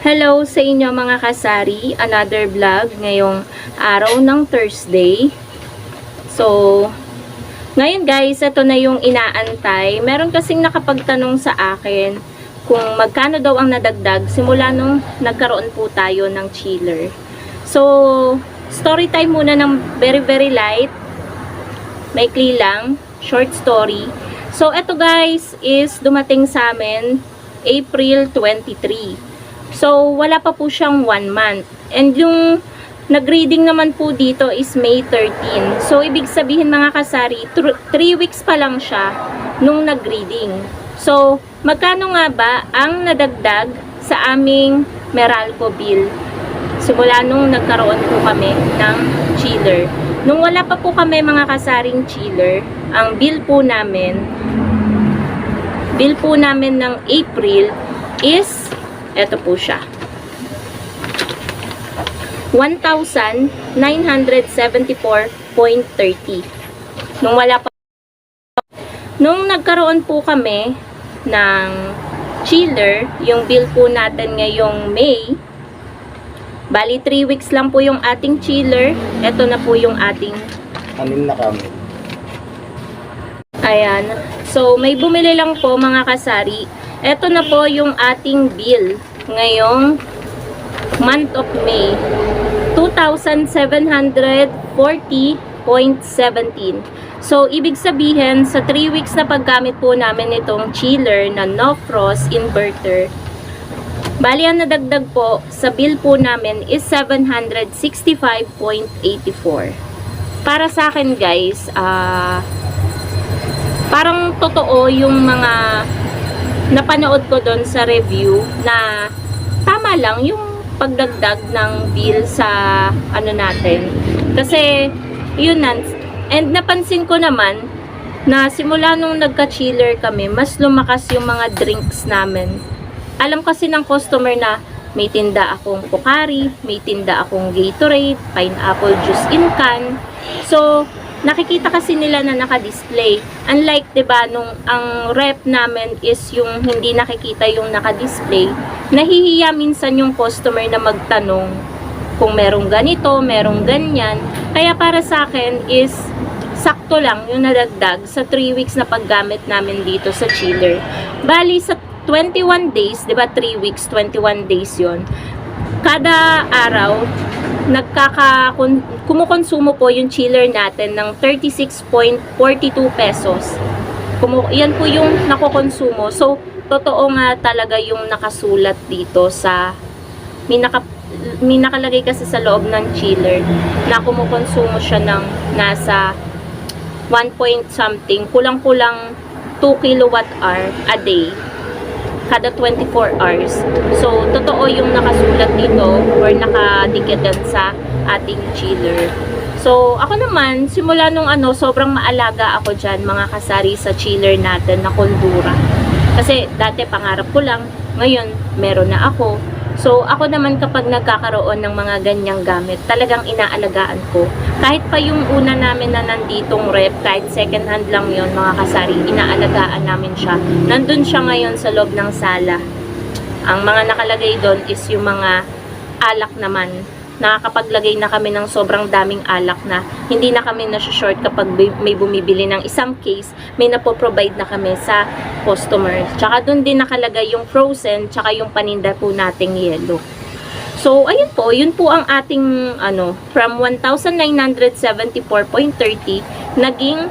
Hello sa inyo mga kasari, another vlog ngayong araw ng Thursday. So, ngayon guys, ito na yung inaantay. Meron kasing nakapagtanong sa akin kung magkano daw ang nadagdag simula nung nagkaroon po tayo ng chiller. So, story time muna ng very light. Maikli lang, short story. So, ito guys is dumating sa amin April 23. So, wala pa po siyang 1 month. And yung nag-reading naman po dito is May 13. So, ibig sabihin mga kasari, 3 weeks pa lang siya nung nag-reading. So, magkano nga ba ang nadagdag sa aming Meralco bill? Simula nung nagkaroon po kami ng chiller. Nung wala pa po kami mga kasaring chiller, ang bill po namin ng April is eto po siya. 1,974.30. Nung nagkaroon po kami ng chiller, yung bill po natin ngayong May, bali 3 weeks lang po yung ating chiller. Ito na po yung ating anim na kami. ayan. So, may bumili lang po mga kasari. Ito na po yung ating bill ngayong month of May. 2,740.17. So, ibig sabihin, sa 3 weeks na paggamit po namin itong chiller na no frost inverter, bali ang nadagdag po sa bill po namin is 765.84. Para sa akin guys, parang totoo yung mga napanood ko doon sa review na tama lang yung pagdagdag ng bill sa ano natin. Kasi yun na. And napansin ko naman na simula nung nagka-chiller kami, mas lumakas yung mga drinks namin. Alam kasi ng customer na may tinda akong Pocari, may tinda akong Gatorade, pineapple juice in can. So, nakikita kasi nila na naka-display. Unlike, 'di ba, nung ang rep namin is yung hindi nakikita yung naka-display, nahihiya minsan yung customer na magtanong kung merong ganito, merong ganyan. Kaya para sa akin is sakto lang yung nadagdag sa 3 weeks na paggamit namin dito sa chiller. Bali sa 21 days, 'di ba, 3 weeks, 21 days 'yon. Kada araw kumukonsumo po yung chiller natin ng 36.42 pesos. Yan po yung nakokonsumo. So, totoo nga talaga yung nakasulat dito sa may nakalagay kasi sa loob ng chiller na kumukonsumo siya ng nasa 1 point something, kulang-kulang 2 kilowatt hour a day kada 24 hours. So, totoo yung nakasulat dito or nakadikit sa ating chiller. So, ako naman, simula nung sobrang maalaga ako dyan, mga kasari, sa chiller natin na Kondura. Kasi, dati pangarap ko lang, ngayon, meron na ako. So, ako naman kapag nagkakaroon ng mga ganyang gamit, talagang inaalagaan ko. Kahit pa yung una namin na nanditong rep, kahit second hand lang yon mga kasari, inaalagaan namin siya. Nandun siya ngayon sa loob ng sala. Ang mga nakalagay doon is yung mga alak naman. Nakakapaglagay na kami ng sobrang daming alak na hindi na kami na-short kapag may bumibili ng isang case, may napoprovide na kami sa customer. Tsaka doon din nakalagay yung frozen, tsaka yung paninda po nating yellow. So, ayun po, yun po ang ating from 1,974.30 naging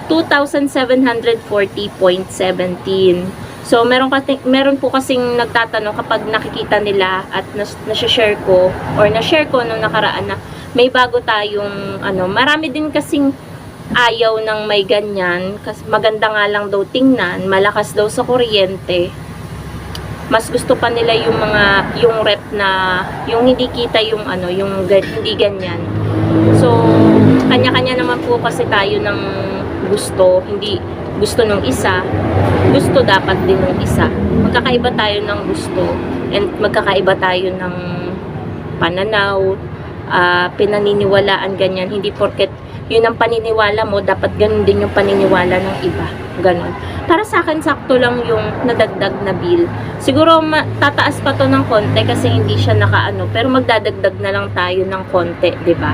2,740.17. So, meron po kasing nagtatanong kapag nakikita nila at na-share ko or na-share ko nung nakaraan na may bago tayong marami din kasing ayaw ng may ganyan kasi maganda nga lang daw tingnan, malakas daw sa kuryente. Mas gusto pa nila yung rep na yung hindi kita yung hindi ganyan. So, kanya-kanya naman po kasi tayo ng gusto, hindi gusto nung isa, gusto dapat din nung isa. Magkakaiba tayo ng gusto and magkakaiba tayo ng pananaw, pinaniniwalaan, ganyan. Hindi porket yun ang paniniwala mo, dapat ganun din yung paniniwala ng iba. Ganun. Para sa akin, sakto lang yung nadagdag na bill. Siguro tataas pa to ng konti kasi hindi siya nakaano, pero magdadagdag na lang tayo ng konti, 'di ba?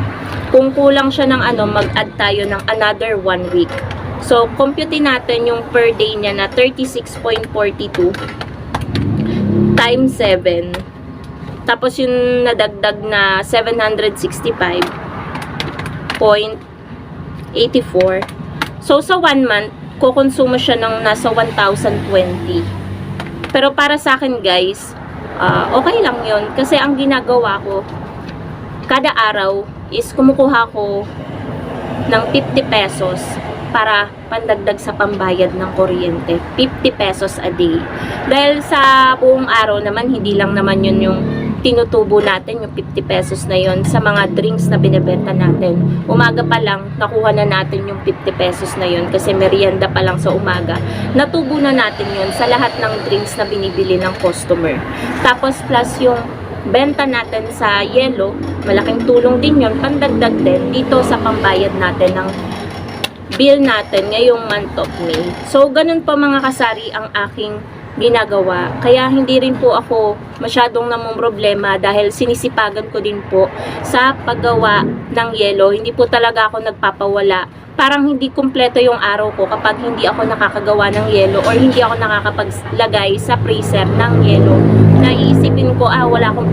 Kung kulang siya ng mag-add tayo ng another 1 week. So, compute natin yung per day niya na 36.42 times 7. Tapos yung nadagdag na 765.84. So, sa 1 month, kukonsumo siya ng nasa 1,020. Pero para sa akin, guys, okay lang yon. Kasi ang ginagawa ko, kada araw is kumukuha ko ng 50 pesos para pandagdag sa pambayad ng kuryente. 50 pesos a day. Dahil sa buong araw naman, hindi lang naman yun yung tinutubo natin, yung 50 pesos na yon sa mga drinks na binebenta natin. Umaga pa lang, nakuha na natin yung 50 pesos na yon kasi merienda pa lang sa umaga. Natubo na natin yon sa lahat ng drinks na binibili ng customer. Tapos plus yung benta natin sa yelo, malaking tulong din yon, pandagdag din dito sa pambayad natin ng bill natin ngayong month of May. So, ganun pa mga kasari ang aking ginagawa. Kaya hindi rin po ako masyadong namumroblema dahil sinisipagan ko din po sa paggawa ng yelo. Hindi po talaga ako nagpapawala. Parang hindi kumpleto yung araw ko kapag hindi ako nakakagawa ng yelo or hindi ako nakakapaglagay sa freezer ng yelo. Naiisipin ko, wala akong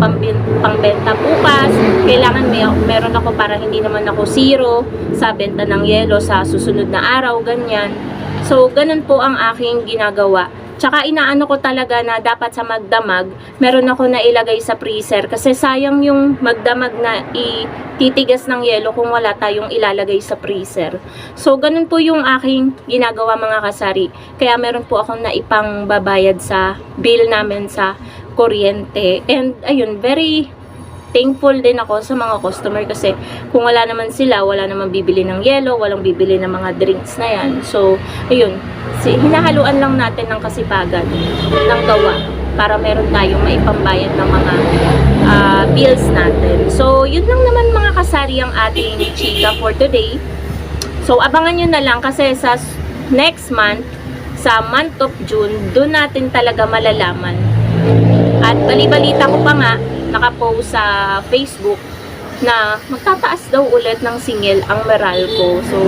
pangbenta bukas. Kailangan meron ako para hindi naman ako zero sa benta ng yelo sa susunod na araw, ganyan. So, ganun po ang aking ginagawa. Tsaka inaano ko talaga na dapat sa magdamag, meron ako na ilagay sa freezer kasi sayang yung magdamag na ititigas ng yelo kung wala tayong ilalagay sa freezer. So, ganun po yung aking ginagawa mga kasari. Kaya meron po akong naipang babayad sa bill namin sa kuryente. And ayun, very thankful din ako sa mga customer kasi kung wala naman sila, wala naman bibili ng yelo, walang bibili ng mga drinks na yan. So, ayun, hinahaluan lang natin ng kasipagan ng gawa para meron tayong maipambayad ng mga bills natin. So, yun lang naman mga kasari ang ating chika for today. So, abangan nyo na lang kasi sa next month, sa month of June, doon natin talaga malalaman. At balibalita ko pa nga, nakapost sa Facebook na magtataas daw ulit ng singil ang Meralco. So,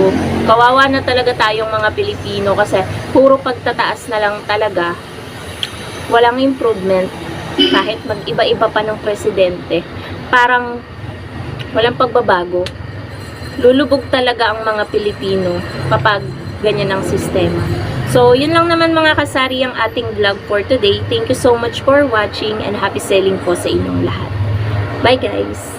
kawawa na talaga tayong mga Pilipino kasi puro pagtataas na lang talaga. Walang improvement kahit mag-iba-iba pa ng presidente. Parang walang pagbabago. Lulubog talaga ang mga Pilipino kapag ganyan ang sistema. So, yun lang naman mga kasari ang ating vlog for today. Thank you so much for watching and happy selling po sa inyong lahat. Bye guys!